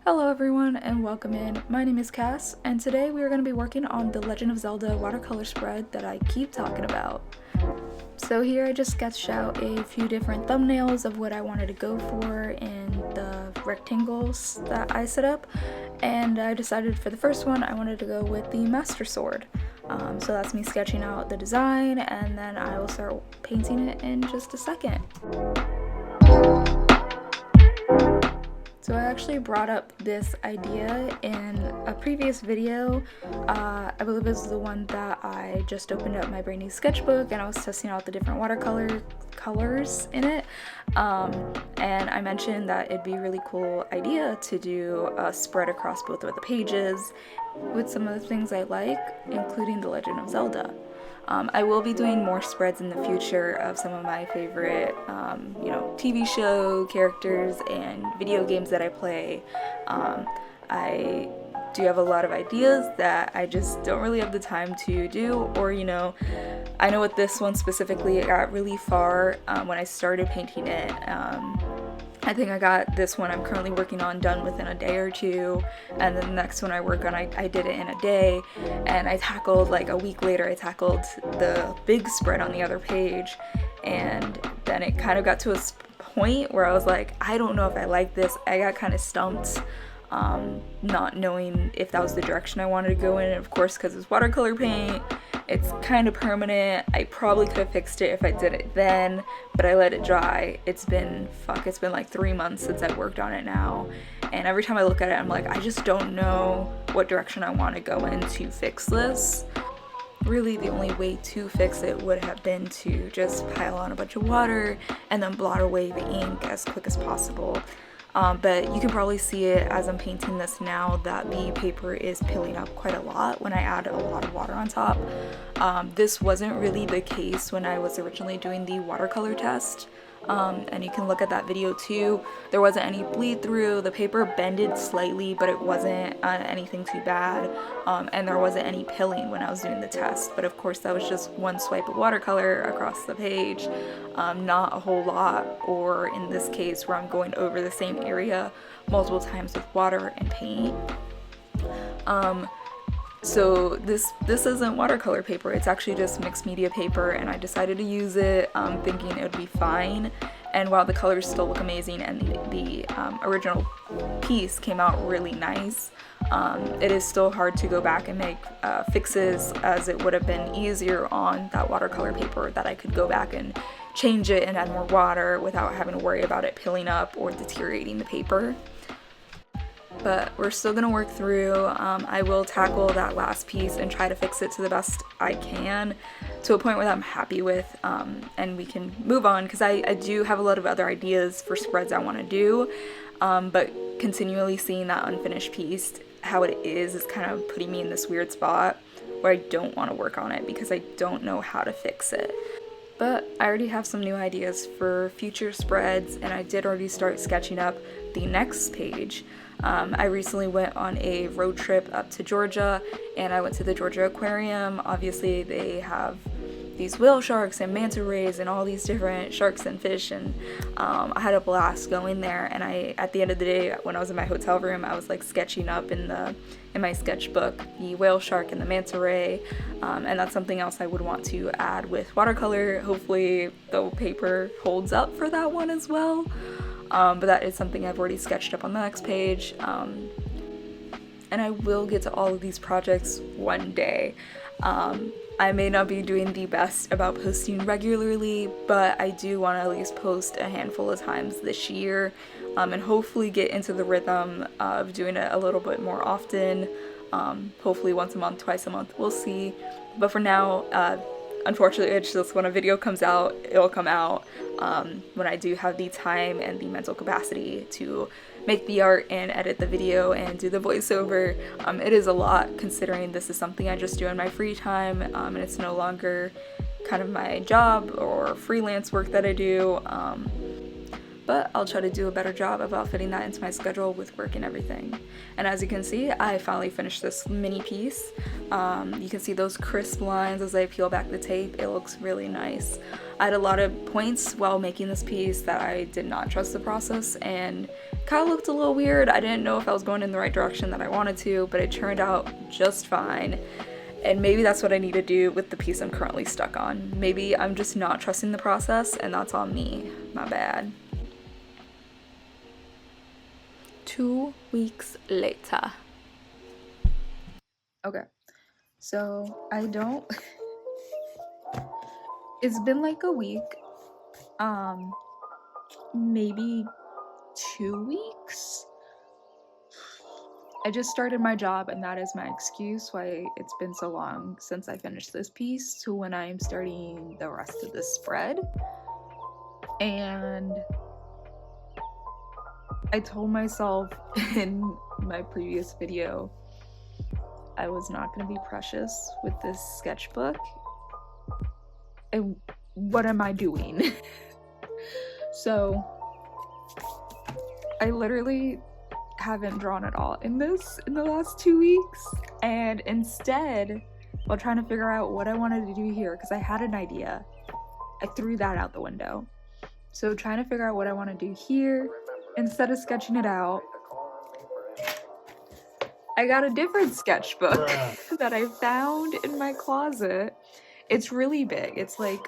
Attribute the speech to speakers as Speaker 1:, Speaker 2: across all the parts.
Speaker 1: Hello everyone and welcome in. My name is Cass and today we are going to be working on the Legend of Zelda watercolor spread that I keep talking about. So here I just sketched out a few different thumbnails of what I wanted to go for in the rectangles that I set up, and I decided for the first one I wanted to go with the Master Sword. So that's me sketching out the design and then I will start painting it in just a second. So I actually brought up this idea in a previous video. I believe this is the one that I just opened up my brand new sketchbook and I was testing out the different watercolor colors in it. And I mentioned that it'd be a really cool idea to do a spread across both of the pages with some of the things I like, including the Legend of Zelda. I will be doing more spreads in the future of some of my favorite, TV show characters and video games that I play. I do have a lot of ideas that I just don't really have the time to do, or I know with this one specifically, it got really far when I started painting it. I think I got this one I'm currently working on done within a day or two, and then the next one I work on, I did it in a day, and I tackled, like a week later, I tackled the big spread on the other page, and then it kind of got to a point where I was like, I don't know if I like this. I got kind of stumped, not knowing if that was the direction I wanted to go in, and of course, because it's watercolor paint, it's kind of permanent. I probably could have fixed it if I did it then, but I let it dry. It's been like 3 months since I worked on it now, and every time I look at it, I'm like, I just don't know what direction I want to go in to fix this. Really, the only way to fix it would have been to just pile on a bunch of water and then blot away the ink as quick as possible. But you can probably see it as I'm painting this now that the paper is peeling up quite a lot when I add a lot of water on top. This wasn't really the case when I was originally doing the watercolor test. And you can look at that video too. There wasn't any bleed through, the paper bended slightly, but it wasn't anything too bad, and there wasn't any pilling when I was doing the test, but of course that was just one swipe of watercolor across the page, not a whole lot, or in this case where I'm going over the same area multiple times with water and paint. So this isn't watercolor paper, it's actually just mixed media paper, and I decided to use it thinking it would be fine, and while the colors still look amazing and the original piece came out really nice, it is still hard to go back and make fixes, as it would have been easier on that watercolor paper that I could go back and change it and add more water without having to worry about it peeling up or deteriorating the paper. But we're still gonna work through. I will tackle that last piece and try to fix it to the best I can, to a point where I'm happy with, and we can move on, because I do have a lot of other ideas for spreads I want to do, but continually seeing that unfinished piece, how it is kind of putting me in this weird spot where I don't want to work on it because I don't know how to fix it. But I already have some new ideas for future spreads, and I did already start sketching up the next page. I recently went on a road trip up to Georgia, and I went to the Georgia Aquarium. Obviously they have these whale sharks and manta rays and all these different sharks and fish, and I had a blast going there, and at the end of the day when I was in my hotel room, I was like sketching up in my sketchbook the whale shark and the manta ray, and that's something else I would want to add with watercolor. Hopefully the paper holds up for that one as well. But that is something I've already sketched up on the next page, and I will get to all of these projects one day. I may not be doing the best about posting regularly, but I do want to at least post a handful of times this year, and hopefully get into the rhythm of doing it a little bit more often, hopefully once a month, twice a month, we'll see. But for now, unfortunately, it's just when a video comes out, it'll come out. When I do have the time and the mental capacity to make the art and edit the video and do the voiceover. It is a lot, considering this is something I just do in my free time, and it's no longer kind of my job or freelance work that I do. but I'll try to do a better job about fitting that into my schedule with work and everything. And as you can see, I finally finished this mini piece. You can see those crisp lines as I peel back the tape. It looks really nice. I had a lot of points while making this piece that I did not trust the process and kind of looked a little weird. I didn't know if I was going in the right direction that I wanted to, but it turned out just fine. And maybe that's what I need to do with the piece I'm currently stuck on. Maybe I'm just not trusting the process, and that's on me. My bad. 2 weeks later. Okay, so I don't... It's been like a week, maybe 2 weeks. I just started my job, and that is my excuse why it's been so long since I finished this piece to when I'm starting the rest of this spread. And I told myself in my previous video I was not going to be precious with this sketchbook. And what am I doing? So I literally haven't drawn at all in the last 2 weeks, and instead, while trying to figure out what I wanted to do here, because I had an idea, I threw that out the window. So trying to figure out what I want to do here, instead of sketching it out, I got a different sketchbook that I found in my closet. It's really big. It's like,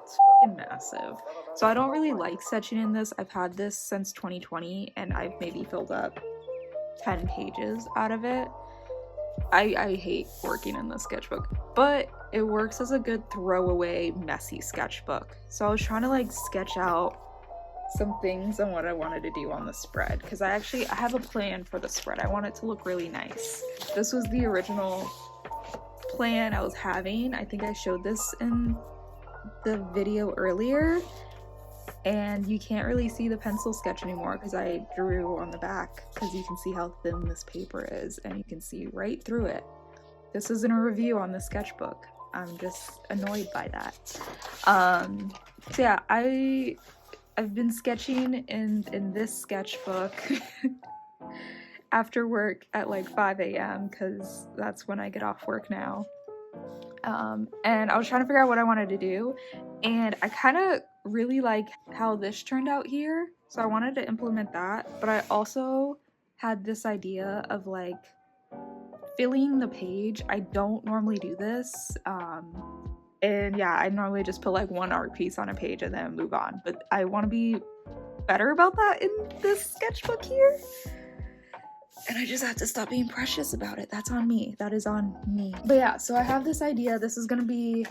Speaker 1: it's fucking massive. So I don't really like sketching in this. I've had this since 2020, and I've maybe filled up 10 pages out of it. I hate working in the sketchbook, but it works as a good throwaway messy sketchbook. So I was trying to like sketch out some things on what I wanted to do on the spread, because I have a plan for the spread. I want it to look really nice. This was the original plan I was having. I think I showed this in the video earlier, and you can't really see the pencil sketch anymore because I drew on the back, because you can see how thin this paper is and you can see right through it. This isn't a review on the sketchbook. I'm just annoyed by that. So yeah, I've been sketching in this sketchbook after work at like 5 a.m. because that's when I get off work now. And I was trying to figure out what I wanted to do, and I kind of really like how this turned out here, so I wanted to implement that. But I also had this idea of like filling the page. I don't normally do this, and yeah, I normally just put like one art piece on a page and then move on, but I want to be better about that in this sketchbook here. And I just have to stop being precious about it. That's on me. That is on me. But yeah, so I have this idea. This is gonna be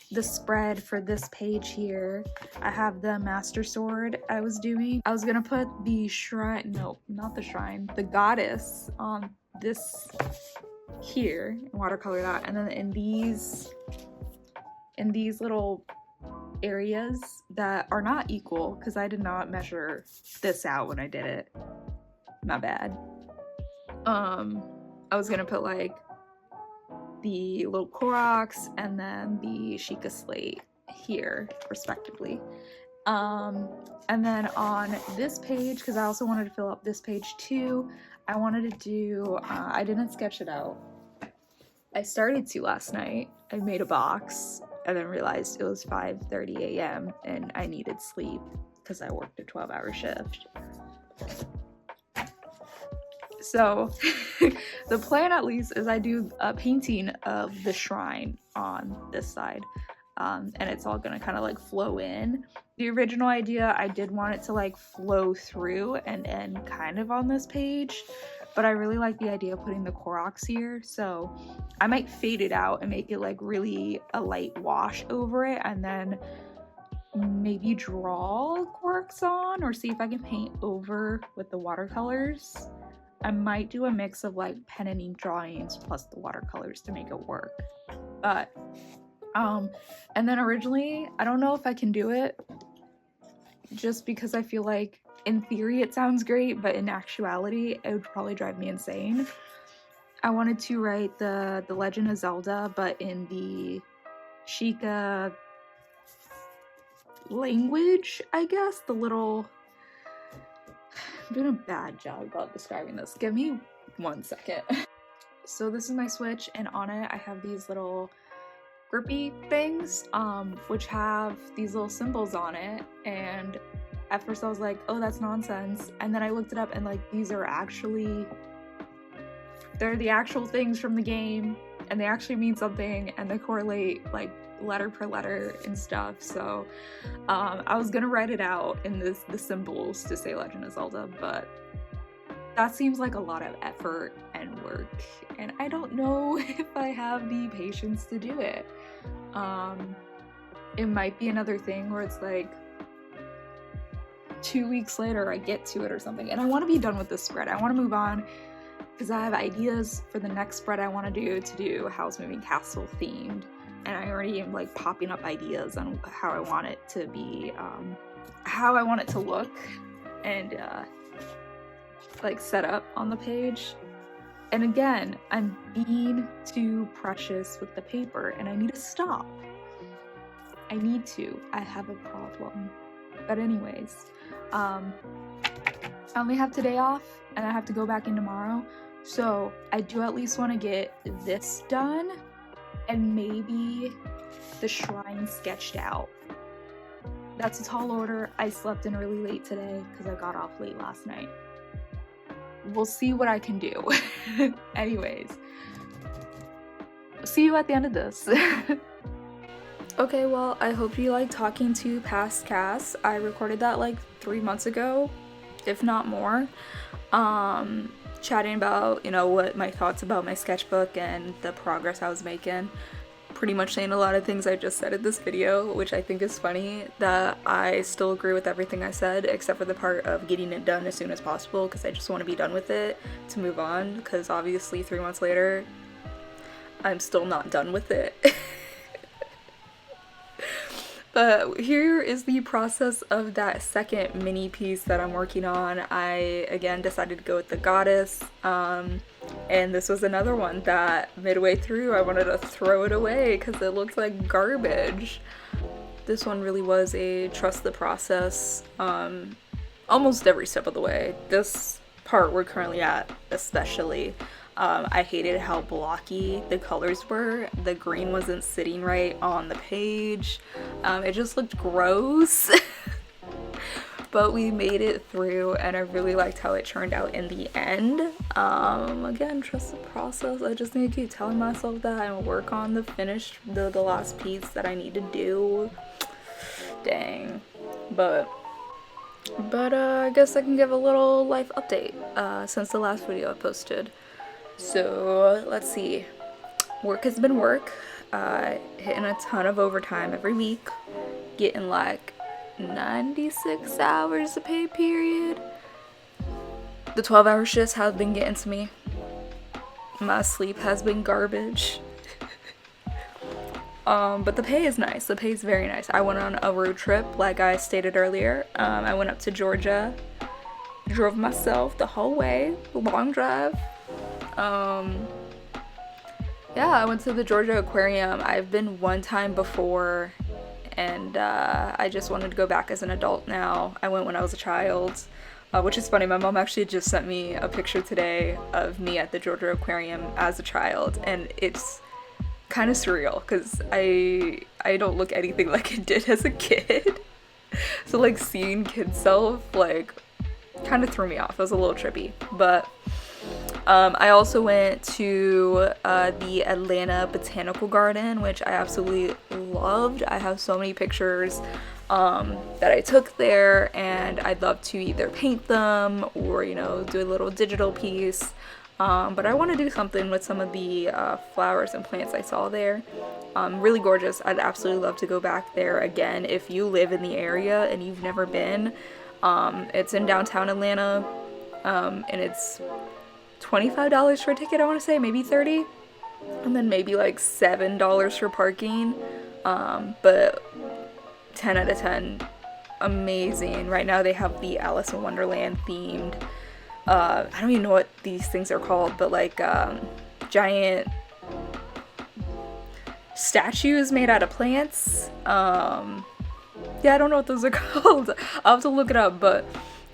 Speaker 1: the spread for this page here. I have the master sword I was doing. I was gonna put the shrine, no, not the shrine, the goddess on this here, and watercolor that. And then in these little areas that are not equal, because I did not measure this out when I did it. My bad. I was gonna put like the little Koroks and then the Sheikah slate here respectively. And then on this page, because I also wanted to fill up this page too, I wanted to do, I didn't sketch it out. I started to last night. I made a box and then realized it was 5:30 a.m. and I needed sleep because I worked a 12-hour shift. So the plan at least is I do a painting of the shrine on this side, and it's all gonna kind of like flow in. The original idea, I did want it to like flow through and end kind of on this page, but I really like the idea of putting the Koroks here, so I might fade it out and make it like really a light wash over it, and then maybe draw Koroks on, or see if I can paint over with the watercolors. I might do a mix of like pen and ink drawings plus the watercolors to make it work. But and then originally, I don't know if I can do it, just because I feel like in theory it sounds great, but in actuality it would probably drive me insane. I wanted to write the Legend of Zelda, but in the Sheikah language, I guess, the little I'm doing a bad job about describing this. Give me 1 second. So this is my Switch, and on it I have these little grippy things, which have these little symbols on it, and at first I was like, oh, that's nonsense, and then I looked it up, and like, these are actually, they're the actual things from the game, and they actually mean something, and they correlate like letter per letter and stuff. So I was gonna write it out in the symbols to say Legend of Zelda, but that seems like a lot of effort and work, and I don't know if I have the patience to do it. It might be another thing where it's like 2 weeks later I get to it or something, and I want to be done with this spread. I want to move on because I have ideas for the next spread I want to do House Moving Castle themed, and I already am like popping up ideas on how I want it to be, how I want it to look, and like set up on the page. And again, I'm being too precious with the paper, and I need to stop. I need to. I have a problem. But anyways, I only have today off, and I have to go back in tomorrow, so I do at least want to get this done, and maybe the shrine sketched out. That's a tall order. I slept in really late today because I got off late last night. We'll see what I can do. Anyways, see you at the end of this. Okay, well, I hope you like talking to past casts. I recorded that like 3 months ago, if not more. Chatting about, you know, what my thoughts about my sketchbook and the progress I was making. Pretty much saying a lot of things I just said in this video, which I think is funny that I still agree with everything I said, except for the part of getting it done as soon as possible, because I just want to be done with it to move on, because obviously 3 months later, I'm still not done with it. But here is the process of that second mini piece that I'm working on. I, again, decided to go with the goddess, and this was another one that midway through I wanted to throw it away because it looked like garbage. This one really was a trust the process, almost every step of the way. This part we're currently at especially. I hated how blocky the colors were. The green wasn't sitting right on the page. It just looked gross. But we made it through, and I really liked how it turned out in the end. Again, trust the process. I just need to keep telling myself that and work on the last piece that I need to do. Dang. But I guess I can give a little life update since the last video I posted. So let's see, work has been work, hitting a ton of overtime every week, getting like 96 hours of pay period. The 12-hour shifts have been getting to me. My sleep has been garbage. But the pay is nice. The pay is very nice. I went on a road trip, like I stated earlier. I went up to Georgia, drove myself the whole way, long drive. Yeah, I went to the Georgia Aquarium. I've been one time before, and I just wanted to go back as an adult now. I went when I was a child, which is funny. My mom actually just sent me a picture today of me at the Georgia Aquarium as a child, and it's kind of surreal because I don't look anything like I did as a kid. So like seeing kid self like kind of threw me off. It was a little trippy, but I also went to the Atlanta Botanical Garden, which I absolutely loved. I have so many pictures that I took there, and I'd love to either paint them or, you know, do a little digital piece. But I want to do something with some of the flowers and plants I saw there. Really gorgeous. I'd absolutely love to go back there again if you live in the area and you've never been. It's in downtown Atlanta, and it's $25 for a ticket, I want to say, maybe $30, and then maybe like $7 for parking, but 10 out of 10, amazing. Right now they have the Alice in Wonderland themed, I don't even know what these things are called, but like giant statues made out of plants. Yeah, I don't know what those are called. I'll have to look it up, but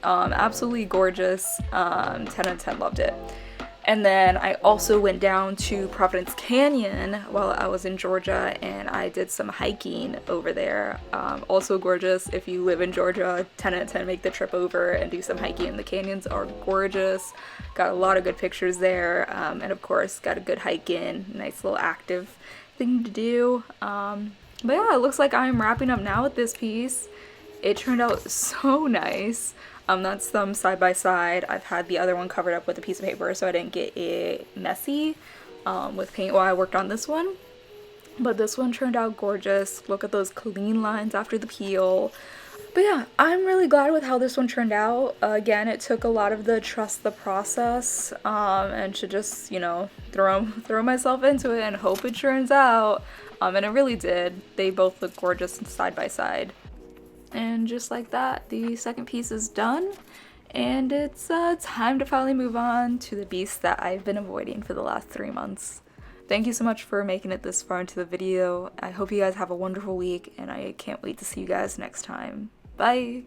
Speaker 1: Absolutely gorgeous. 10 out of 10, loved it. And then I also went down to Providence Canyon while I was in Georgia, and I did some hiking over there. Also gorgeous. If you live in Georgia, 10 out of 10, make the trip over and do some hiking. The canyons are gorgeous. Got a lot of good pictures there, and of course got a good hike in. Nice little active thing to do. But yeah, it looks like I'm wrapping up now with this piece. It turned out so nice. That's them side by side. I've had the other one covered up with a piece of paper so I didn't get it messy with paint while I worked on this one. But this one turned out gorgeous. Look at those clean lines after the peel. But yeah, I'm really glad with how this one turned out. Again, it took a lot of the trust the process and to just, you know, throw myself into it and hope it turns out. And it really did. They both look gorgeous side by side. And just like that, the second piece is done, and it's time to finally move on to the beast that I've been avoiding for the last 3 months. Thank you so much for making it this far into the video. I hope you guys have a wonderful week, and I can't wait to see you guys next time. Bye!